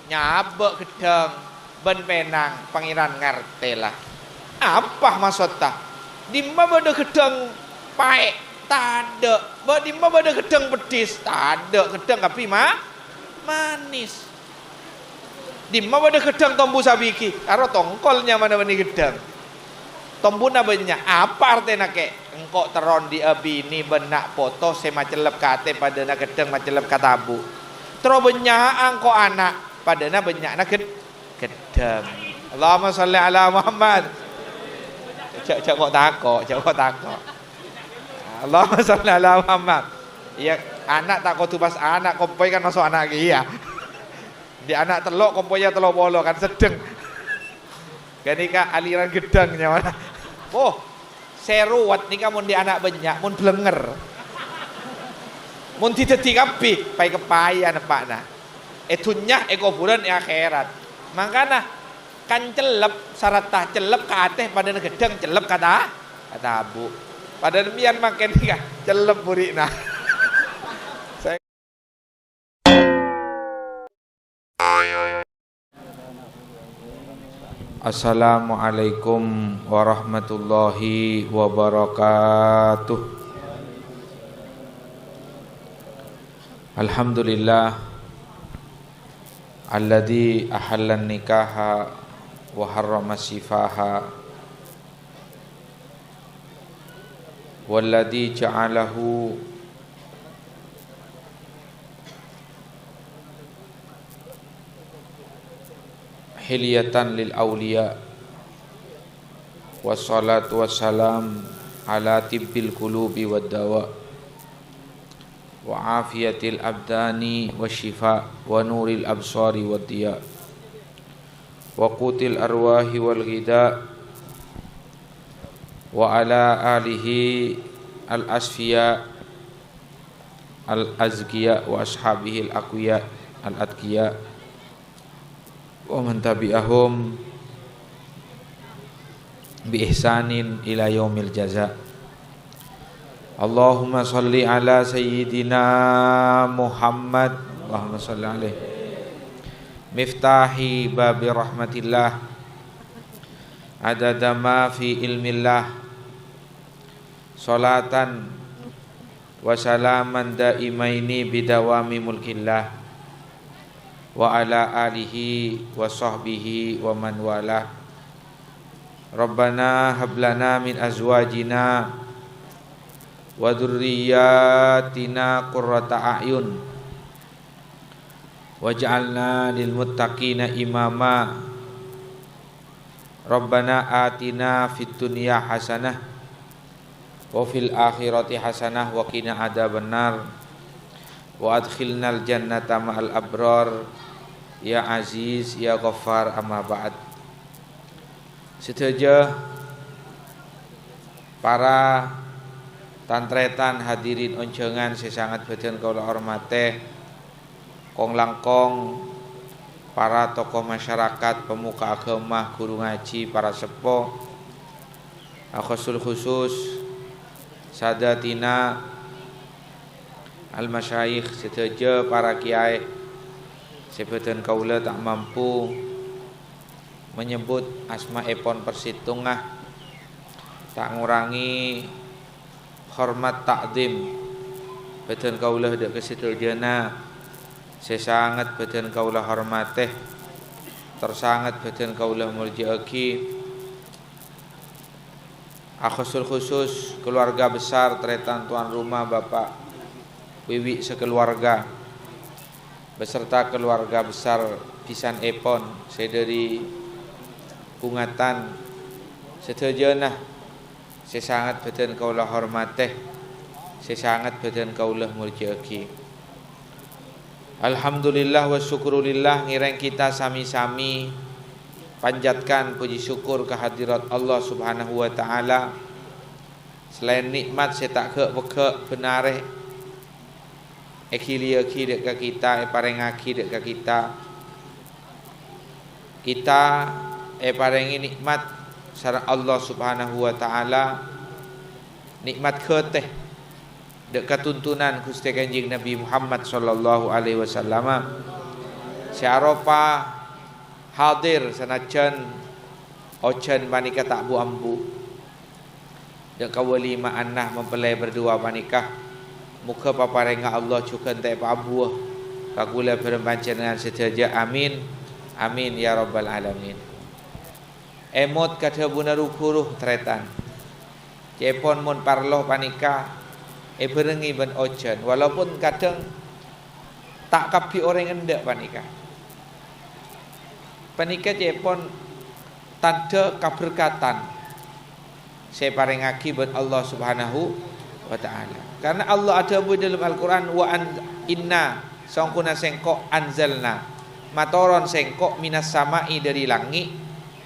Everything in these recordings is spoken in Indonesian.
nyabek gedeng ben penang pangeran ngertelah. Apa maksudnya? Dimma bada gedeng paek tade, dimma bada gedeng pedis tade, gedeng tapi manis. Dimma bada gedeng tombu sabiki, karo tongkolnya mana bani gedeng. Tombuna banyak. Apa artinya ke? Engkau teron di abini benak foto sema celep kate pada na gedeng macelep katabu. Terus banyak engkau anak pada na banyak na gedeng. Allahumma sholli ala Muhammad. Cak kok takok. Allahumma sholli ala Muhammad. Ya anak tak kau tubas anak kompoi kan masuk anak iya. Di anak telok kompoinya telok bolo kan sedeng. Kenika aliran gedangnya mana? Oh, seruat nika mun di anak banyak, mun blenger. Mun didedi kabeh, pai kepayan pakna. Dunya kuburan akhirat. Makana kan celep saratah celep kateh pada gedang celep kata abu. Pada demian makin nika celep burina. Assalamualaikum warahmatullahi wabarakatuh. Alhamdulillah alladzi ahallan nikaha wa harrama sifaha walladzi ja'alahu hilyatan lil awliya wassalatu wassalam ala tibbil qulubi wad dawa wa afiyatil abdani wasyifa wa nuril absari wad diya wa qutil arwahi wal ghida wa ala alihi al asfiya al azkiya wa ashabihi al aqwiya al atqiya wa man tabi'ahum bi ihsanin ila yaumil jaza. Allahumma sholli ala sayyidina Muhammad, Allahumma sholli alaihi miftahi babi rahmatillah adada ma fi ilmillah salatan wa salaman daimaini bidawami mulkillah wa ala alihi wa sahbihi wa man walah. Rabbana hablana min azwajina wa dzurriyyatina qurrata a'yun waj'alna lil muttaqina imama. Rabbana atina fid dunya hasanah wa fil akhirati hasanah wa qina adzabannar wa adkhilnal jannata ma'al abrar ya aziz ya ghaffar amma ba'd. Sedaya para tantretan hadirin onjongan sesangat badan kaula hormate kong langkong para tokoh masyarakat, pemuka agama, guru ngaji, para sepuh, akhusul khusus sadatina al-masyayikh sedaya para kiai sebadan kaula tak mampu menyebut asma'ipun persitungah, tak ngurangi hormat takdim badan kaula dak kesedaljana sesangat badan kaula hormateh tersangat badan kaula muljiaki. Akhusul khusus keluarga besar tretan tuan rumah Bapak Wiwi sekeluarga beserta keluarga besar pisan epon sedari kungatan sedayana sesangat badan kaula hormateh sesangat badan kaula muljiaki. Alhamdulillah wa syukurulillah ngireng kita sami-sami panjatkan puji syukur kehadirat Allah Subhanahu wa taala. Selain nikmat saya tak ke benare ekili-aki dek kita parengaki dek kita parengi nikmat sareng Allah Subhanahu wa taala nikmat keteh dek katuntunan Gusti Kanjeng Nabi Muhammad sallallahu alaihi wasallam Syaropa hadir senajan ojen panika tak bu ambu. Dek walima annah mempelai berdua panika. Muka paparenga Allah juga entek pabuah. Kagula berpanjenengan sedaja amin. Amin ya rabbal alamin. Emot kata buna rukuruh tretan. Cepon mun parloh panika berengi ben ojen walaupun kadang tak kapi orang endak panika. Panika cepon tanda keberkatan. Saya parengaki ben Allah Subhanahu wa taala. Karena Allah ada dalam Al-Qur'an wa inna sangkuna sengkok anzalna. Matoron sengkok minas samai dari langit.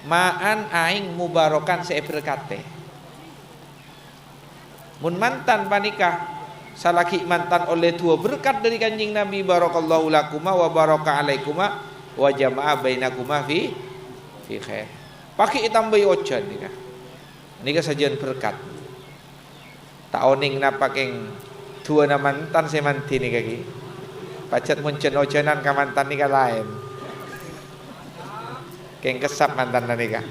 Ma'an aing mubarakan saya berkate. Mun mantan panika salaki mantan oleh tua berkat dari kanjing Nabi barakallahu lakuma wa baraka alaikuma wa jama'a bainakuma fi khair. Pakai tambahi ojan nika. Nika sajian berkat. Tak oning napa keng tua na mantan saya manti nika ki. Pacet muncen ojanan ka mantan nika lain. Keng kesap mantan nika.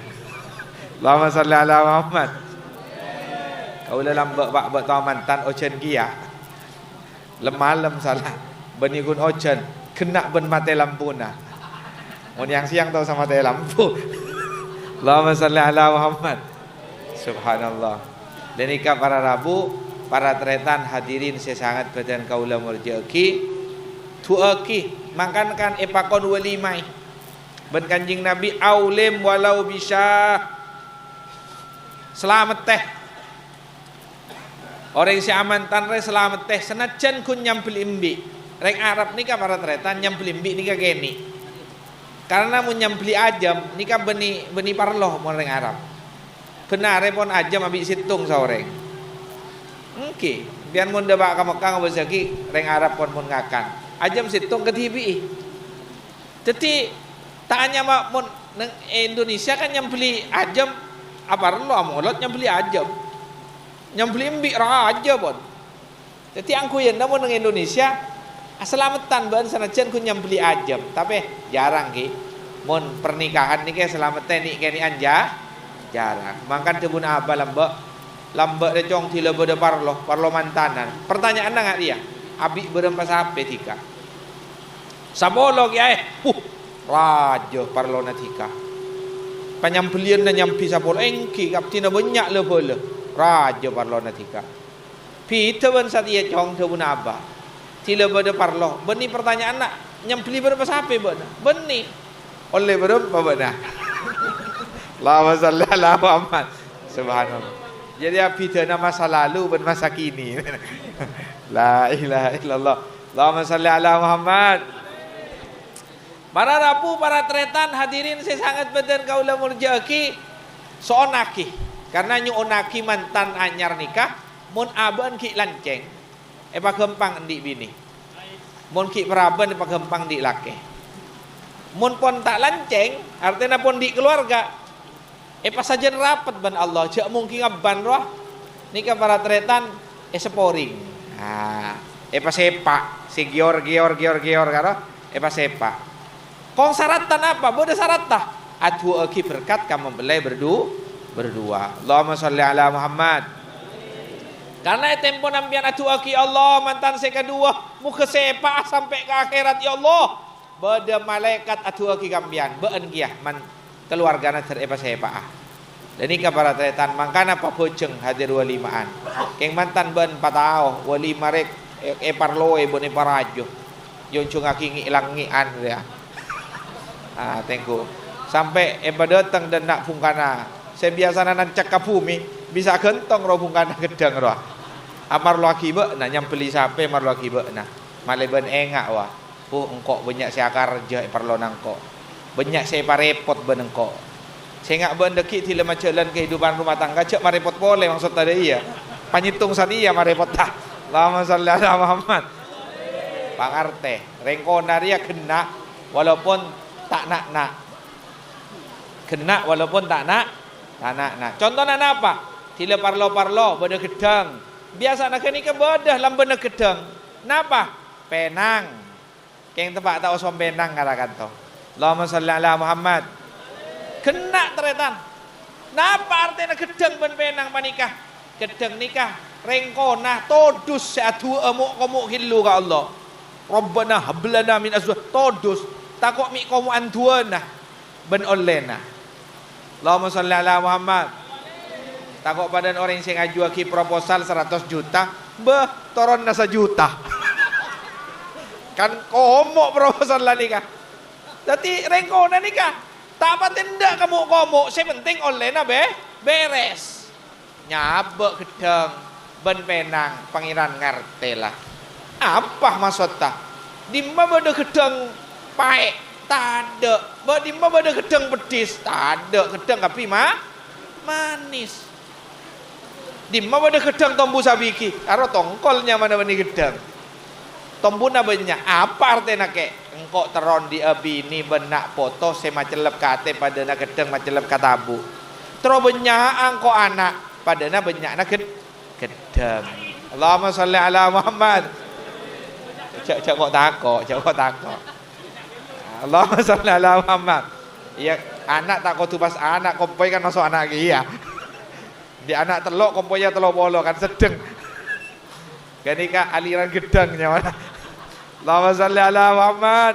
Allahumma shalli ala Muhammad. Kau lambak pak buat tahu mantan ojan kia. Lemalem salah. Benikun ojan kena ben mati lampu na. Mun yang siang tahu sama mati lampu. Allahumma shalli ala Muhammad. Subhanallah. Dan ika para rabu, para tretan hadirin sesangat badan kaula murjaki. Tuaki makankan epakon walimai. Ben kanjing Nabi aulim walau bisa. Selamat teh. Orang si aman tanre selamat teh senajan kun nyampil imbi. Reng Arab nika para tretan nyampil imbi nika geni. Karena mun nyampli ajam nika beni parloh mon reng Arab. Benar pun ajam abis situng saureng. Oke, biar mun debak ka Mekah ngabezaki reng Arab pun mun ngakan. Ajam situng ke TV. Jadi tanya mak mun Indonesia kan nyampli ajam apa lo amolot nyampli ajam. Nyampli imbi raja pun. Jadi angku yen namun nang Indonesia selamatan ban sanajan ku nyampli ajam, tapi jarang ki. Mun pernikahan niki selamatan nik kene anja jarang. Makan tebun apa lambak recong tila beda parlo mantanan. Pertanyaan nggak dia? Abi berempat sampai tika. Sabolog ya raja parlo natika. Panyampelian na nyampi sabol engki kaptina banyak le raja parlo natika. Pita ban satia cong tebun apa? Tila beda parlo. Beni pertanyaan nak nyampeli berempat sampai beni. Oleh berempat bena. Allahumma shalli ala Muhammad. Subhanallah. Jadi pidana masa lalu dan masa kini. La ilaha illallah. Allahumma shalli ala Muhammad. Para rabu, para tretan hadirin saya sangat badan kaula murjaki soonaki. Karena nyu onaki mantan anyar nikah mun aban ki lanceng. Epa gempang ndik bini. Mun ki peraban epa gempang ndik laki. Mun pon tak lanceng artinya pon di keluarga. Pas saja rapat ban Allah, jak mungkin ngaban roh. Nika para tretan seporing. Pas sepak, si gior karo. Pas sepak. Kong syaratan apa? Bodoh syaratan. Atu aki berkat kamu belai berdua. Allahumma sholli ala Muhammad. Karena tempo nampian atu aki Allah mantan saya kedua muka sepak sampai ke akhirat ya Allah. Bada malaikat atu aki kambian beun giah man keluargana terepa sepa. Dan ini para tretan mangkana papojeng hadir walimaan. Keng mantan ben patao walima rek parloe bon parajo. Yung cungaki ngilang ngian ya. Tengku. Sampai datang dan nak pungkana. Saya biasa nancak kapumi bisa gentong ro pungkana gedang ro. Amar laki be na nyampeli sape mar laki be na. Male ben engak wah. Engkok banyak saya kerja parlo nangkok. Banyak saya parepot benengkok. Saya ngak bendeki tila majalan kehidupan rumah tangga cek marepot boleh maksud tadi iya. Panyitung sadi ya marepot tak. Allahumma sholli ala Muhammad. Pangarte, rengkonaria kena walaupun tak nak. Kena walaupun tak nak. Contohnya apa? Tila parlo beda gedang. Biasa nak ni ke bedah lam benda gedang. Napa? Penang. Keng tempat tak osom penang katakan to. Allahumma salli ala Muhammad. Kena teretan. Napa artinya gedeng ben penang panikah? Gedeng nikah rengkona todus seadu amuk komuk hillu ka Allah. Rabbana hablana min azwaj todus takok mi komu antuana ben olena. Allahumma salli ala Muhammad. Takok badan orang sing ngajuaki proposal 100 juta, beh toron na 1 juta. Kan komuk proposal lah nikah. Jadi rengkona nikah. Tak apa tindak kamu komuk, sepenting olena beres. Nyabek gedeng ben penang pangeran ngerti lah. Apa maksudnya? Dimma beda gedeng paek tade, dimma beda gedeng pedis tade, gedeng tapi manis. Dimma beda gedeng tombu sabiki, karo tongkolnya mana bani gedeng. Tombuna banyak. Apa artinya ke? Engkau teron di abini benak foto sema celep kate pada nak gedeng macelep katabu. Terus banyak engkau anak pada nak banyak nak gedeng. Allahumma salli ala Muhammad. Cak kok takok. Allahumma salli ala Muhammad. Ya anak tak kau tupas anak kompoi kan masuk anak iya. Di anak telok kompoinya telok bolo kan sedeng. Gani ka aliran gedengnya mana? Allahumma salli ala Muhammad.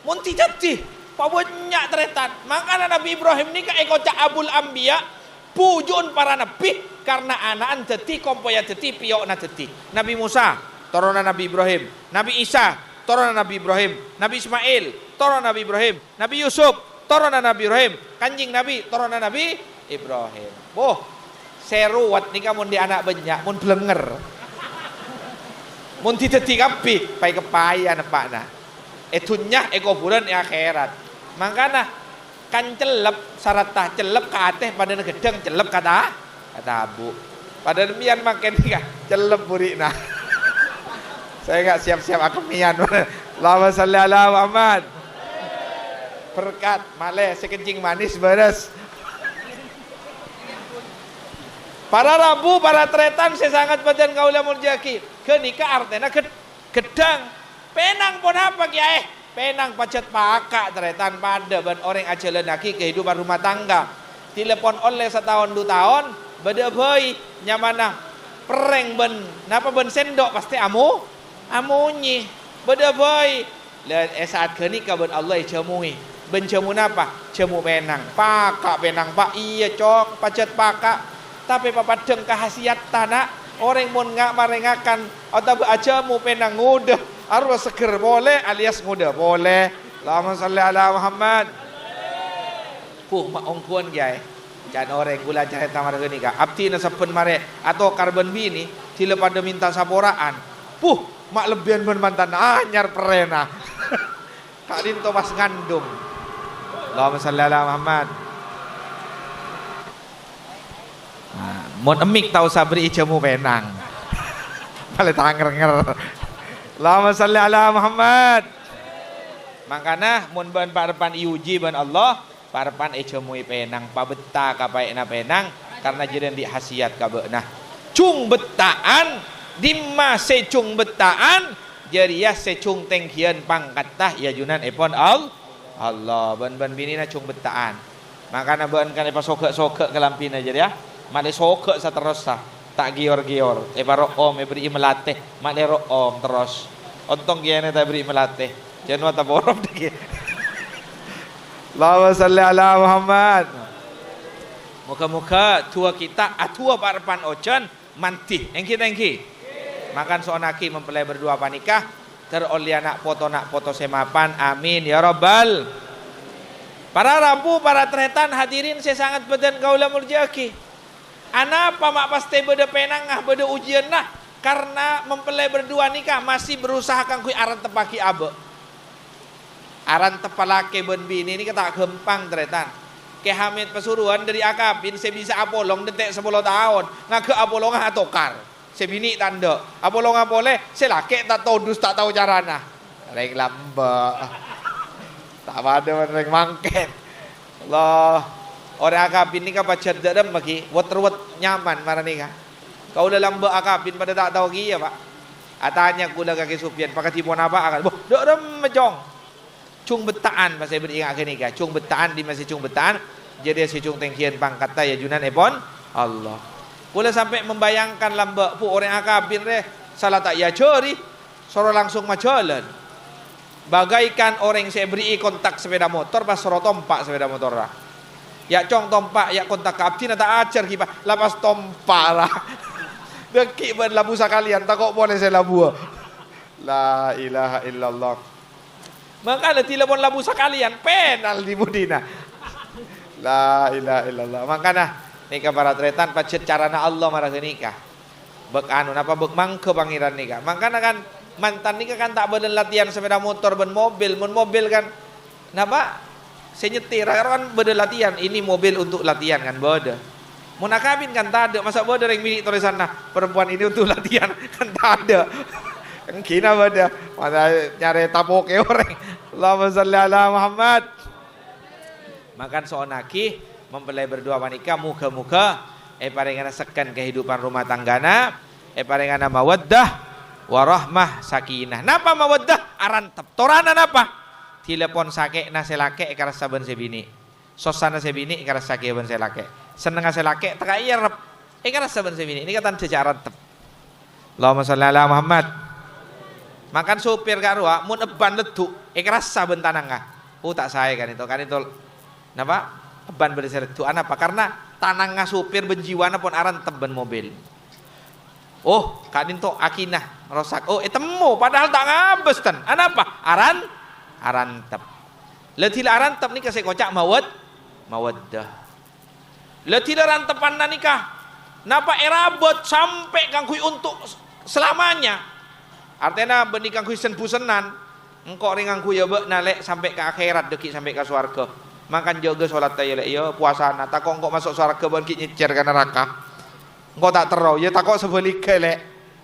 Munti jati, banyak teretan. Makanya Nabi Ibrahim ni ka ekocak abul ambiya, pujun para nabi karena anak jati kompoya jati piyok na jati. Nabi Musa, turunan Nabi Ibrahim. Nabi Isa, turunan Nabi Ibrahim. Nabi Ismail, turunan Nabi Ibrahim. Nabi Yusuf, turunan Nabi Ibrahim. Kanjing Nabi, turunan Nabi Ibrahim. Boh, seruat ni kamu di anak banyak, mun blenger. Mun dadi kabeh pai kepayan pak nah. Dunya kuburan akhirat. Makana kan celep saratah celep kateh pada gedeng celep kata abu. Pada demian makin nika celep burina. Saya enggak siap-siap aku mian. Allahumma salli ala Muhammad. Berkat maleh sekencing manis beres. Para rabu, para tretan saya sangat badan kaula murjaki. Kenika artena gedang. Penang pun apa kiai? Penang pacet pakak tretan pada ban orang aja lelaki kehidupan rumah tangga. Telepon oleh setahun 2 tahun, beda boy nyamana pereng ben, napa ben sendok pasti amunyi. Beda boy. Saat kenika ben Allah jamui. Ben jamu napa? Jamu penang. Pakak penang pak iya cok pacet pakak. Tapi papadeng khasiat tanah orang mun nggak marengakan atau aja mu penang ngudah harus seger boleh alias ngudah boleh. Allahumma salli ala Muhammad. Mak ongkuan kiai jangan orang gula jahe tamar gini kak abdi nasapen mare atau karbon bini sila pada minta saporaan mak lebihan ben mantan anyar perena kak dinto pas ngandung. Allahumma salli ala Muhammad. Mun emik tahu sabri jamu penang. Pale tanger-nger. Allahumma salli ala Muhammad. Makana mun ban parepan iuji ban Allah, parepan jamu penang pabeta ka paena penang karena jiran di hasiat ka beunah. Cung betaan dimma secung betaan jariah secung tengkian pangkatah ya junan epon Allah ban binina cung betaan. Makana ban kan epa sogek kelampina jadi ya. Male sokek saterusah tak gior-gior baro om beri melatih male ro om terus ontong giane ta beri melatih jangan ta borom dik. Allahumma salli ala Muhammad. Muka-muka tua kita atua parepan ojan mantih engki makan soonaki mempelai berdua panikah teroli anak foto semapan amin ya rabbal. Para rabu para tretan hadirin saya sangat badan kaula murjaki. Anapa mak pasti beda penang beda ujian nah karena mempelai berdua nikah masih berusaha kang kui aran tepaki abe. Aran tepalake ben bini ini kata gempang tretan. Ke Hamid Pasuruan dari akabin saya bisa apolong detek 10 tahun. Ngake apolong atokar. Saya bini tanda. Apolong boleh saya laki tak todus tak tahu carana. Reng lamba. Tak ada reng mangket. Allah. Orang akabin ni kan baca dalam bagi wat nyaman mana ni kan. Kau dalam akabin pada tak tahu dia pak. Atanya gula kaki Sufyan pakai timon apa akan. Boh, dok mejong. Cung betaan pasal beringat ke nikah. Cung betaan di masih cung betaan. Jadi si cung tengkian pangkat ya junan epon Allah. Boleh sampai membayangkan lambak pu orang akabir deh salah tak ya curi. Soro langsung majalan. Bagaikan orang saya beri kontak sepeda motor pas soro tompak sepeda motor lah. Ya cong tompak ya kontak kapten tak ajar kita lapas tompak lah. Dekik ban labu sekalian tak kok boleh saya labu. La ilaha illallah. Maka ada telepon labu sekalian penal di Medina. La ilaha illallah. Makanya nikah para tretan pacet carana Allah marah nikah. Bek anu napa bek mangke pangeran nikah. Makanya kan mantan nikah kan tak beden latihan sepeda motor ben mobil, mun mobil kan napa saya nyetir kan beden latihan. Ini mobil untuk latihan kan beda. Mun akabin kan tak ada. Masa beda yang mini tulisan nah perempuan ini untuk latihan kan tak ada. Kan kina beda. Mana nyari tapoke orang. Allahumma shalli ala Muhammad. Makan soonaki mempelai berdua wanita muka-muka paringana sekan kehidupan rumah tanggana paringana mawaddah warahmah sakinah. Napa mawaddah arantep torana napa telepon sake na selake karas saben sebini sosana sebini karas sake ben selake seneng selake teka iya rep karas saben sebini ini katan jejak arantep. Allahumma shalli ala Muhammad. Makan supir karua mun eban leduk karas saben tanangah tak saya kan itu napa ban berseret tuan apa karena tanang supir benjiwana pun aran teben mobil. Oh kadin to akinah rosak. Oh temu padahal tak ngabes tan. Anapa? Aran tep. Letih aran tep nikah saya kocak mawaddah. Letih aran tepan nikah. Napa erabot sampai kangkui untuk selamanya. Artinya benih kangkui sen-pusenan. Engkau ringang kuya be nalek sampai ke akhirat deki sampai ke swarga. Makan jaga sholat tayyilek ya puasa na takok engkau masuk swarga ban ki nyecer ka neraka. Engkau tak terau ya takok sebelik lek.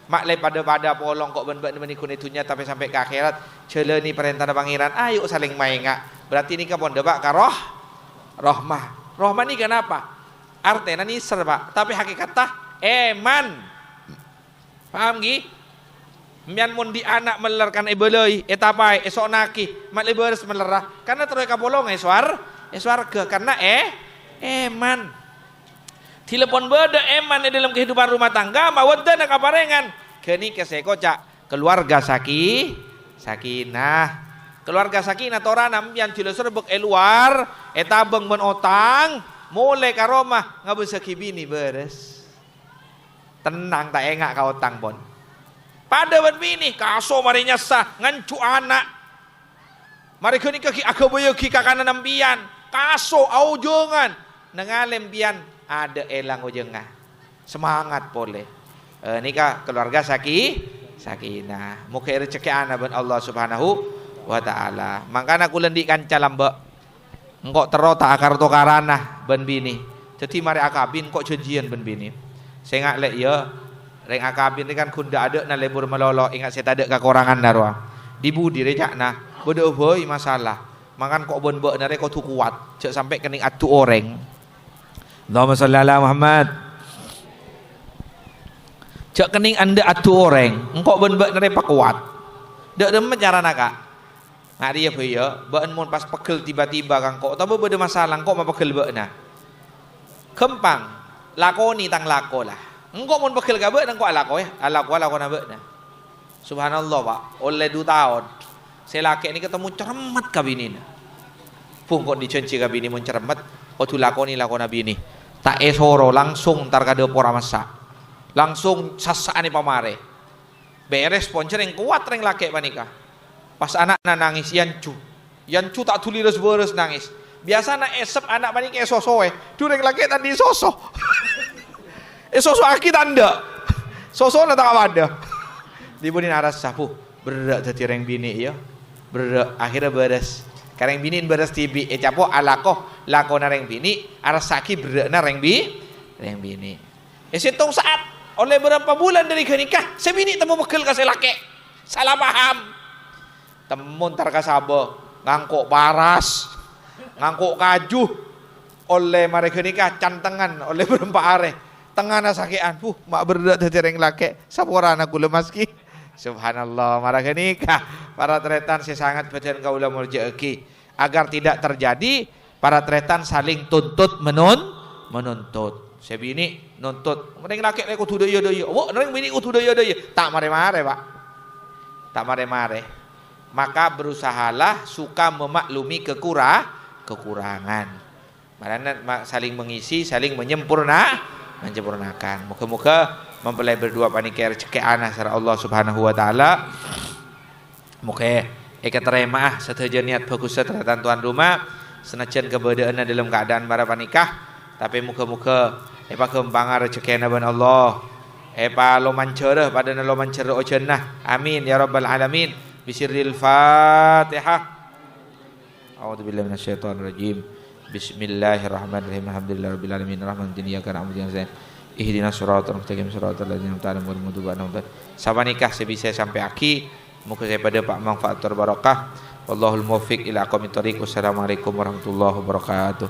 Mak le pada polong kok ben menikun itunya tapi sampai ke akhirat jeleni perintah pangeran ayo saling mainga. Berarti ini kapon debak karoh rahmah. Rahmah ni kenapa? Artinya ni serba tapi hakikatnya eman. Paham gi? Mian mun di anak melerkan ebeloi etapai esok naki mak leberes melerah karena terus kapolong swarga karena eman. Telepon beda eman di dalam kehidupan rumah tangga mawaddah nak kaparengan keni kesekocak keluarga sakinah keluarga sakinah torana mian jilo serbek luar etabeng ben otang mulai karomah ngabesa kibini beres tenang tak engak ka otang pon pada bini kaso mari nyasa ngancu anak mari kini kaki akaboyo ki kakana nampian kaso aujongan nengalem pian ada elang ujengah semangat boleh nikah keluarga sakinah muka rezeki anak ben Allah subhanahu wa ta'ala makanya aku lendikan calambek engkau tero tak akar to karana ben bini jadi mari akabin kok janjian ben bini saya ngak lek ya reng akabin ini kan kunda ada na lebur melolo ingat saya tak ada kekurangan narwa di budi rejak nah bodoh boy masalah makan kok bon nare kok tu kuat cek sampai kening atu orang. Allahumma shalli ala Muhammad. Cek kening anda atu orang engkau bon nare pak kuat dak demen cara naka nak dia ya ben mun pas pegel tiba-tiba kang kok tapi beda masalah kok mau pegel na kempang lakoni tang lako lah. Engkau mun pegel ka beuk engkau alako na beuk na. Subhanallah Pak, oleh 2 tahun. Saya laki ini ketemu cermet ka binina. Pung kok dicenci ka bini mun cermet, kok tu lakoni bini. Tak esoro langsung tar ka depor masak. Langsung sasaane pamare. Beres poncer yang kuat reng laki panika. Pas anakna nangis Yancu tak tuli beres nangis. Biasana esep anak panika esosoe. Dureng laki tadi sosok. Sosok aki tanda sosok tak ada dibunin aras sapu berak jadi reng bini ya berak akhirnya beres kareng bini beres tibi capo alako lakona reng bini aras saki berak na reng bini situng saat oleh berapa bulan dari nikah sebini temu bekal kasih laki salah paham temun tar kasabo ngangkok paras ngangkok kaju oleh mereka nikah cantengan oleh berempat are tengah nasakian mak berdak dadi reng lake saporana kula maski Subhanallah, marah nikah para tretan sesangat badan kaula murjaeki agar tidak terjadi para tretan saling tuntut menuntut. Sebini nuntut, mending laki lek kudu daya-daya. Wah, mending bini kudu daya-daya. Tak mare-mare, Pak. Tak mare-mare. Maka berusahalah suka memaklumi kekurangan. Makanya saling mengisi, saling menyempurnakan. Moga-moga mempelai berdua panikir rezeki anak sara Allah Subhanahu wa taala. Moga eka terima setuju niat bagus terhadap tuan rumah senajan keberadaan dalam keadaan para panikah, tapi moga-moga epa kembangan rezeki ban Allah. Epa lo mancerah pada lo mancerah ojannah. Amin ya rabbal alamin. Bisirril Fatihah. A'udzubillahi minasyaitonir rajim. Bismillahirrahmanirrahim. Alhamdulillahirabbil alamin. Arrahmanir rahim. Iyyaka na'budu wa iyyaka nasta'in. Ihdinas siratal mustaqim siratal ladzina an'amta 'alaihim ghairil maghdubi 'alaihim waladdallin. Sama nikah sebisa sampai aki. Moga saya pada Pak manfaat terbarakah. Wallahul muwaffiq ila aqwamit thoriq. Wassalamualaikum warahmatullahi wabarakatuh.